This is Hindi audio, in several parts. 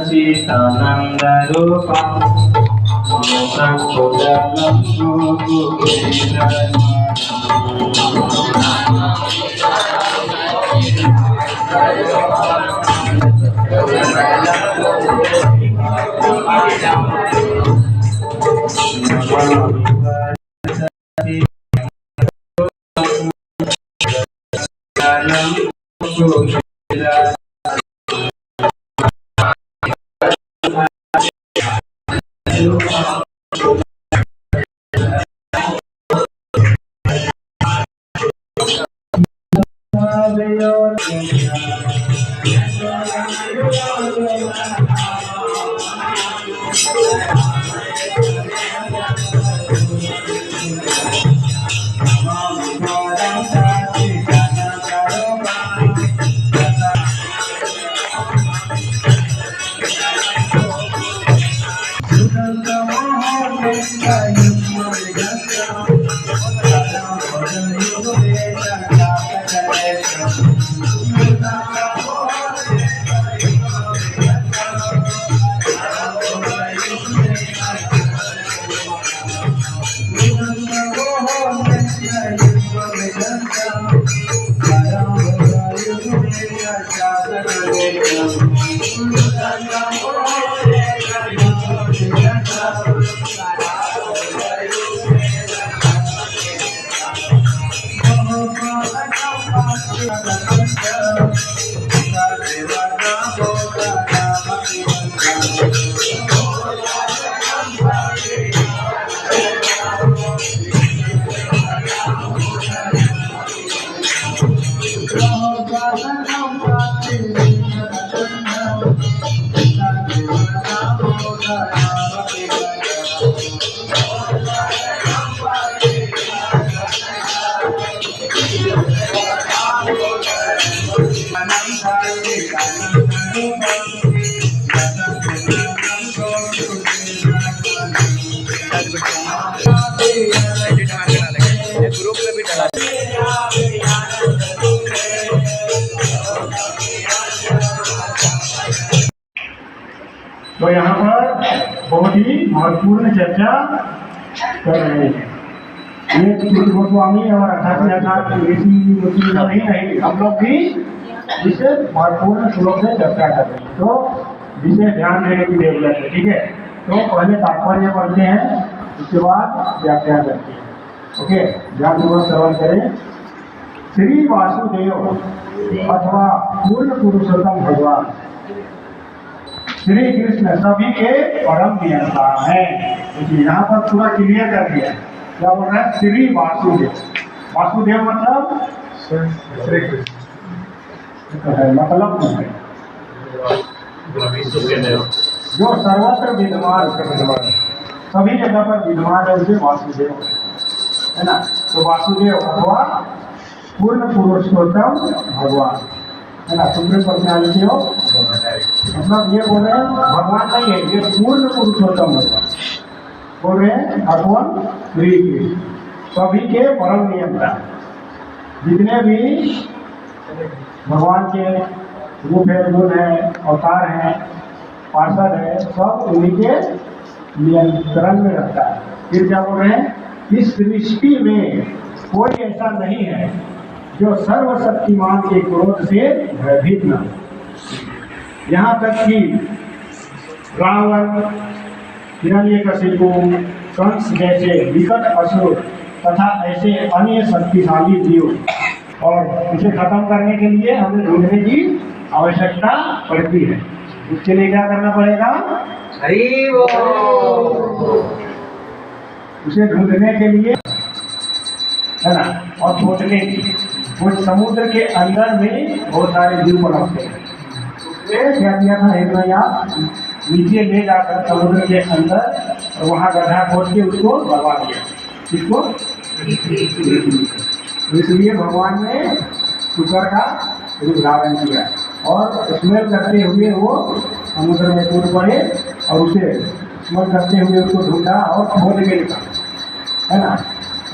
चिदानंद रूपम सच्चिदानंद ग्रुप में भी डाला। तो यहाँ पर बहुत ही महत्वपूर्ण चर्चा कर रहे हैं। ये गोस्वामी और 88,000 ऋषि नहीं, हम लोग भी इसे महत्वपूर्ण श्लोक से चर्चा कर रहे हैं, तो जिसे ध्यान देने की जरूरत है। ठीक है, तो पहले तात्पर्य पढ़ते हैं, उसके बाद व्याख्या करते हैं। ओके, ध्यानपूर्वक श्रवण करें। श्री वासुदेव अथवा पूर्ण पुरुषोत्तम भगवान श्री कृष्ण सभी के परम नियंता है। देखिए यहाँ पर पूरा क्लियर कर दिया। क्या बोल रहा है? श्री वासुदेव। वासुदेव मतलब श्री कृष्ण है, मतलब जो सर्वत्र विद्यमान, सभी जगह पर विद्यमान है, उसे वासुदेव है ना। तो वासुदेव अथवा पूर्ण पुरुषोत्तम भगवान है ना, सुप्रीम पर्सनालिटी हो, मतलब ये बोल रहे हैं भगवान नहीं है, ये पूर्ण पुरुषोत्तम भगवान बोल रहे हैं। भगवान श्री कृष्ण सभी के परम नियंता, जितने भी भगवान के रूप है, गुण है, अवतार है, पार्षद है, सब उन्हीं के नियंत्रण में रहता है। फिर क्या बोल रहे हैं, इस सृष्टि में कोई ऐसा नहीं है जो सर्वशक्तिमान के क्रोध से भयभीत न हो। यहाँ तक कि रावण, हिरण्यकशिपु, कंस जैसे विकट असुर तथा ऐसे अन्य शक्तिशाली जीव और इसे खत्म करने के लिए हमें ढूंढने की आवश्यकता पड़ती है। उसके लिए क्या करना पड़ेगा, हरि बोल। उसे ढूंढने के लिए, है ना, और खोजने की। वो समुद्र के अंदर में बहुत सारे जीव पनपते हैं। उसने क्या किया था, हिरण्ययाक्ष नीचे ले जाकर समुद्र के अंदर और वहाँ गड्ढा खोद के उसको दबा दिया। इसको इसलिए भगवान ने शुक्र का रूप धारण किया और स्मेल करते हुए वो समुद्र में कूद पड़े और उसे स्मेल करते हुए उसको ढूंढा और खोद के निकाला, है ना,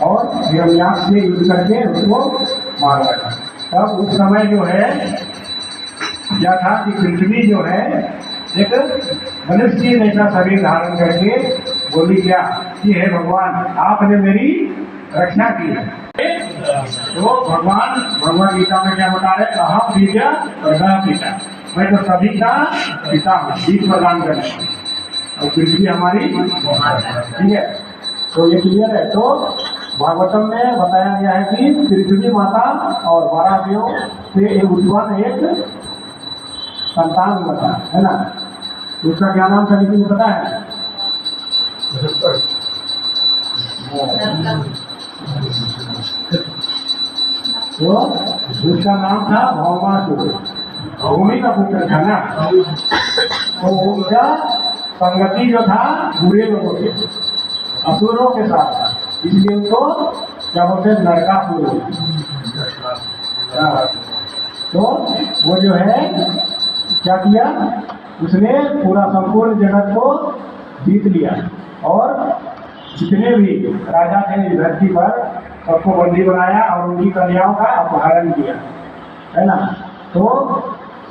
और हिरण्याक्ष से युद्ध करके उसको मार डाला। तब उस समय जो है क्या था कि पृथ्वी जो है एक मनुष्य जैसा शरीर धारण करके बोली क्या कि हे भगवान, आपने मेरी रक्षा की है। तो भगवान भगवद गीता में क्या बता रहे, अहम बीजा प्रदा पिता, मैं तो सभी का पिता हूँ, बीज प्रदान करने और पृथ्वी हमारी, ठीक है। तो ये क्लियर है। तो भागवतम में बताया गया है कि पृथ्वी माता और वारादेव से एक उत्पन्न एक संतान बता, है ना। उसका क्या नाम था, किसी को पता है? तो उसका नाम था भौमासुर, भूमि का पुत्र था ना। तो उनका संगति जो था बुरे लोगों के, असुरों के साथ था, इसलिए उनको क्या बोलते हैं, नरकासुर। तो वो जो है क्या किया, उसने पूरा संपूर्ण जगत को जीत लिया और जितने भी राजा थे इस धरती पर सबको बंदी बनाया और उनकी कन्याओं का अपहरण किया, है ना। तो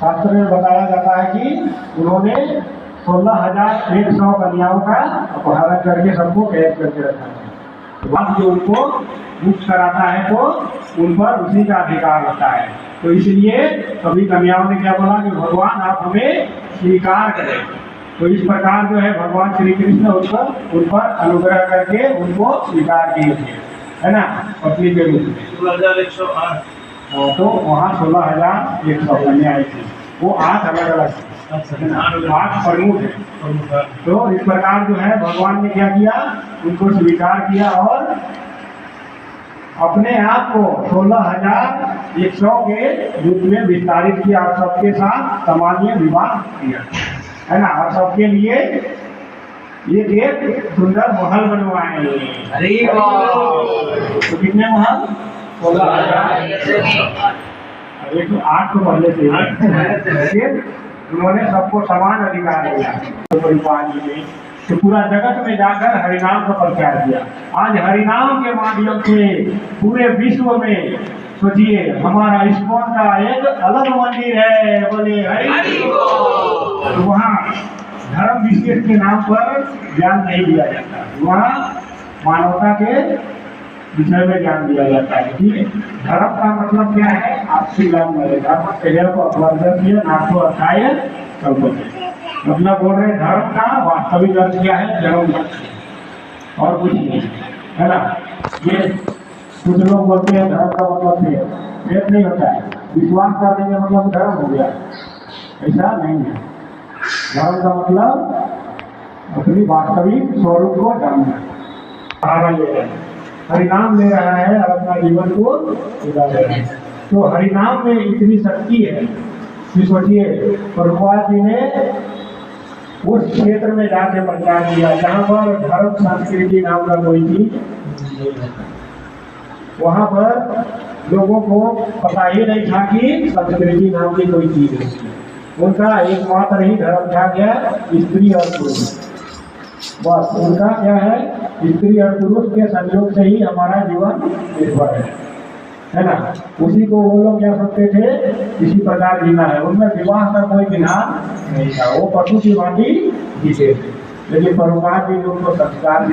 शास्त्र में बताया जाता है कि उन्होंने 16,100 कन्याओं का अपहरण करके सबको कैद करके रखा है। बाद जो उनको मुक्त कराता है तो उन पर उसी का अधिकार होता है। तो इसलिए सभी कन्याओं ने क्या बोला कि भगवान आप हमें स्वीकार करें। तो इस प्रकार जो है भगवान श्री कृष्ण उन पर अनुग्रह करके उनको स्वीकार किए थे, है ना, पत्नी के रूप में। 16,108। तो वहाँ 16,100 कन्याएं थी, वो 8 अलग अलग 8 प्रमुख है। तो इस प्रकार जो है भगवान ने क्या किया, उनको स्वीकार किया और अपने आप को 16,100 के रूप में विस्तारित किया और सबके साथ सामान्य विवाह किया, है ना। और सबके लिए एक सुंदर महल बनवाए। तो कितने महल, 16,000। 8 तो पहले से उन्होंने सबको समान अधिकार दिया। तो पूरा जगत में जाकर हरिनाम का प्रचार किया। आज हरिनाम के माध्यम से पूरे विश्व में सोचिए हमारा इस्कॉन का एक अलग मंदिर है, बोले हरि बोल। तो वहाँ धर्म विशेष के नाम पर ज्ञान नहीं दिया जाता, वहाँ मानवता के विषय में ज्ञान दिया जाता है। ठीक है, धर्म का मतलब क्या है, आपसी लाभ मिले। धर्म नाथो अर्थाय कल्पते, मतलब बोल रहे धर्म का वास्तविक अर्थ क्या है, जन्म और कुछ नहीं, है ना। ये कुछ लोग बोलते हैं धर्म का मतलब भेद नहीं होता है, विश्वास करने का मतलब धर्म हो गया, ऐसा नहीं है। धर्म का मतलब अपनी वास्तविक स्वरूप को जानना। हरिनाम ले रहा है और अपना जीवन को गुजार रहा है। तो हरिनाम में इतनी शक्ति है कि सोचिए प्रभुपाद जी ने उस क्षेत्र में जाके प्रचार किया जहाँ पर धर्म संस्कृति नाम का कोई चीज, वहाँ पर लोगों को पता ही नहीं था कि संस्कृति नाम की कोई चीज है। उनका एकमात्र ही धर्म था क्या, स्त्री और पुरुष। बस उनका क्या है, स्त्री और पुरुष के संयोग से ही हमारा जीवन निर्भर है। है ना, उसी को वो लोग क्या सोचते थे इसी प्रकार जीना है, उनमें विवाह का कोई ध्यान नहीं था, वो पशु की भांति जीते थे। लेकिन परोपकार जी उनको संस्कार